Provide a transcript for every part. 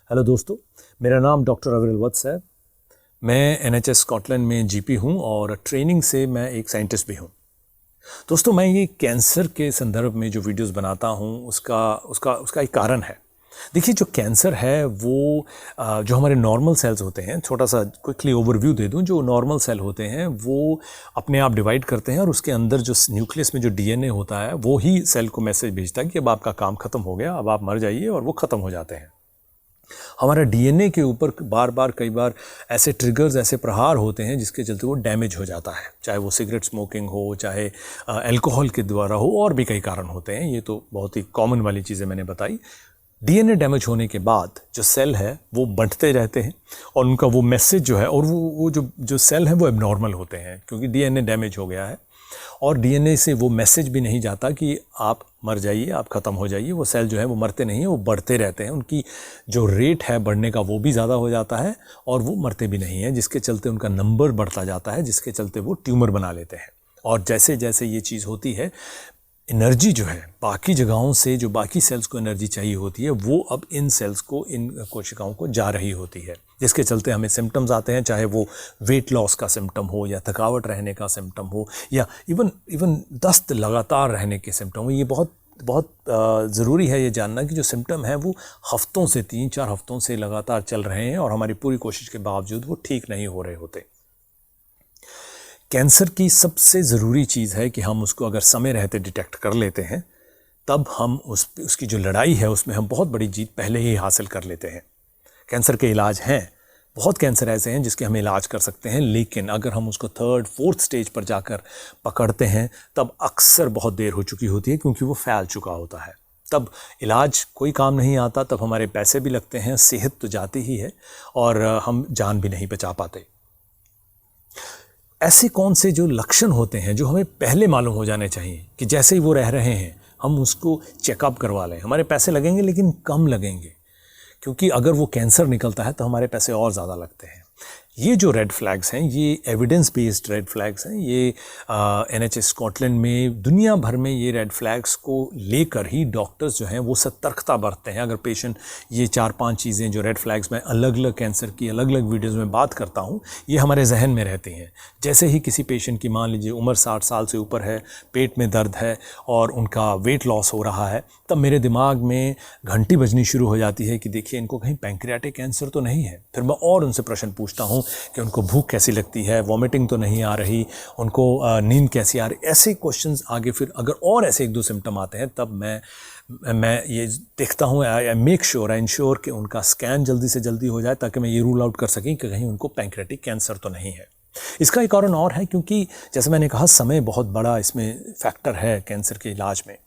Hello दोस्तों, मेरा नाम डॉक्टर अविरल वत्स है। मैं NHS स्कॉटलैंड में GP हूँ और ट्रेनिंग से मैं एक साइंटिस्ट भी हूँ। दोस्तों, मैं ये कैंसर के संदर्भ में जो वीडियोस बनाता हूँ उसका एक कारण है। देखिए, जो कैंसर है वो जो हमारे नॉर्मल सेल्स होते हैं, छोटा सा क्विकली ओवरव्यू दे दूं। जो नॉर्मल सेल होते हैं वो अपने आप डिवाइड करते हैं और उसके अंदर जो न्यूक्लियस में जो DNA होता है वो ही सेल को मैसेज भेजता है कि अब आपका काम खत्म हो गया, अब आप मर जाइए, और वो ख़त्म हो जाते हैं। हमारा DNA के ऊपर बार बार कई बार ऐसे ट्रिगर्स, ऐसे प्रहार होते हैं जिसके चलते वो डैमेज हो जाता है, चाहे वो सिगरेट स्मोकिंग हो, चाहे अल्कोहल के द्वारा हो, और भी कई कारण होते हैं। ये तो बहुत ही कॉमन वाली चीज़ें मैंने बताई। DNA डैमेज होने के बाद जो सेल है वो बढ़ते रहते हैं और उनका वो मैसेज जो है, और वो जो सेल है वो एबनॉर्मल होते हैं क्योंकि DNA डैमेज हो गया है। और DNA से वो मैसेज भी नहीं जाता कि आप मर जाइए, आप ख़त्म हो जाइए। वो सेल जो है वो मरते नहीं हैं, वो बढ़ते रहते हैं। उनकी जो रेट है बढ़ने का वो भी ज़्यादा हो जाता है और वो मरते भी नहीं हैं, जिसके चलते उनका नंबर बढ़ता जाता है, जिसके चलते वो ट्यूमर बना लेते हैं। और जैसे जैसे ये चीज़ होती है, एनर्जी जो है बाकी जगहों से, जो बाकी सेल्स को एनर्जी चाहिए होती है, वो अब इन सेल्स को, इन कोशिकाओं को जा रही होती है, जिसके चलते हमें सिम्टम्स आते हैं, चाहे वो वेट लॉस का सिम्टम हो, या थकावट रहने का सिम्टम हो, या इवन दस्त लगातार रहने के सिम्टम हो। ये बहुत ज़रूरी है ये जानना कि जो सिम्टम है वो हफ्तों से, 3-4 हफ्तों से लगातार चल रहे हैं और हमारी पूरी कोशिश के बावजूद वो ठीक नहीं हो रहे होते। कैंसर की सबसे ज़रूरी चीज़ है कि हम उसको अगर समय रहते डिटेक्ट कर लेते हैं, तब हम उसकी जो लड़ाई है उसमें हम बहुत बड़ी जीत पहले ही हासिल कर लेते हैं। कैंसर के इलाज हैं, बहुत कैंसर ऐसे हैं जिसके हम इलाज कर सकते हैं, लेकिन अगर हम उसको 3rd, 4th स्टेज पर जाकर पकड़ते हैं तब अक्सर बहुत देर हो चुकी होती है, क्योंकि वो फैल चुका होता है। तब इलाज कोई काम नहीं आता, तब हमारे पैसे भी लगते हैं, सेहत तो जाती ही है और हम जान भी नहीं बचा पाते। ऐसे कौन से जो लक्षण होते हैं जो हमें पहले मालूम हो जाने चाहिए कि जैसे ही वो रह रहे हैं हम उसको चेकअप करवा लें। हमारे पैसे लगेंगे लेकिन कम लगेंगे, क्योंकि अगर वो कैंसर निकलता है तो हमारे पैसे और ज़्यादा लगते हैं। ये जो रेड फ्लैग्स हैं, ये एविडेंस बेस्ड रेड फ्लैग्स हैं। ये NHS स्कॉटलैंड में, दुनिया भर में ये रेड फ्लैग्स को लेकर ही डॉक्टर्स जो हैं वो सतर्कता बरतते हैं। अगर पेशेंट ये 4-5 चीज़ें जो रेड फ्लैग्स में अलग अलग कैंसर की अलग अलग वीडियोज़ में बात करता हूँ, ये हमारे जहन में रहती हैं। जैसे ही किसी पेशेंट की, मान लीजिए उम्र 60 साल से ऊपर है, पेट में दर्द है और उनका वेट लॉस हो रहा है, तब मेरे दिमाग में घंटी बजनी शुरू हो जाती है कि देखिए इनको कहीं पैंक्रियाटिक कैंसर तो नहीं है। फिर मैं और उनसे प्रश्न पूछता हूँ कि उनको भूख कैसी लगती है, वॉमिटिंग तो नहीं आ रही, उनको नींद कैसी आ रही। ऐसे क्वेश्चंस आगे फिर अगर और ऐसे 1-2 सिम्टम आते हैं, तब मैं ये देखता हूँ, I make sure, I ensure कि उनका स्कैन जल्दी से जल्दी हो जाए, ताकि मैं ये रूल आउट कर सकें कि कहीं उनको पैंक्रियाटिक कैंसर तो नहीं है। इसका एक कारण और है, क्योंकि जैसे मैंने कहा, समय बहुत बड़ा इसमें फैक्टर है कैंसर के इलाज में।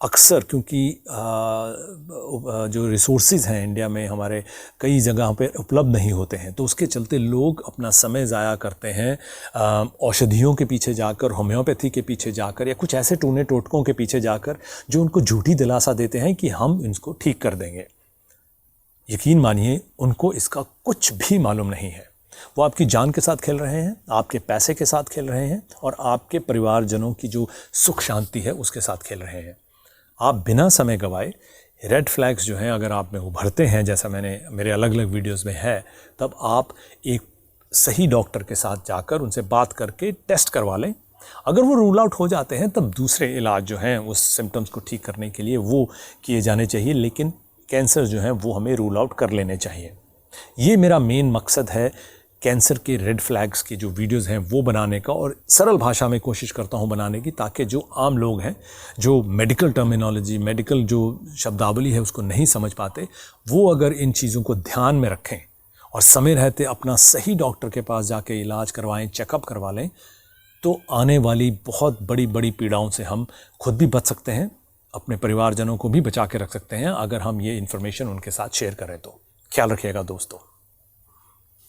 अक्सर क्योंकि जो रिसोर्सेज हैं इंडिया में हमारे कई जगह पे उपलब्ध नहीं होते हैं, तो उसके चलते लोग अपना समय ज़ाया करते हैं औषधियों के पीछे जाकर, होम्योपैथी के पीछे जाकर, या कुछ ऐसे टूने टोटकों के पीछे जाकर जो उनको झूठी दिलासा देते हैं कि हम इसको ठीक कर देंगे। यकीन मानिए, उनको इसका कुछ भी मालूम नहीं है। वो आपकी जान के साथ खेल रहे हैं, आपके पैसे के साथ खेल रहे हैं और आपके परिवारजनों की जो सुख शांति है उसके साथ खेल रहे हैं। आप बिना समय गवाए, रेड फ्लैग्स जो हैं अगर आप में उभरते हैं, जैसा मेरे अलग अलग वीडियोस में है, तब आप एक सही डॉक्टर के साथ जाकर उनसे बात करके टेस्ट करवा लें। अगर वो रूल आउट हो जाते हैं, तब दूसरे इलाज जो हैं उस सिम्टम्स को ठीक करने के लिए वो किए जाने चाहिए, लेकिन कैंसर जो है वो हमें रूल आउट कर लेने चाहिए। ये मेरा मेन मकसद है कैंसर के रेड फ्लैग्स की जो वीडियोस हैं वो बनाने का, और सरल भाषा में कोशिश करता हूं बनाने की, ताकि जो आम लोग हैं, जो मेडिकल टर्मिनोलॉजी, मेडिकल जो शब्दावली है उसको नहीं समझ पाते, वो अगर इन चीज़ों को ध्यान में रखें और समय रहते अपना सही डॉक्टर के पास जाके इलाज करवाएं, चेकअप करवा लें, तो आने वाली बहुत बड़ी बड़ी पीड़ाओं से हम खुद भी बच सकते हैं, अपने परिवारजनों को भी बचा के रख सकते हैं, अगर हम ये इन्फॉर्मेशन उनके साथ शेयर करें तो। ख्याल रखिएगा दोस्तों।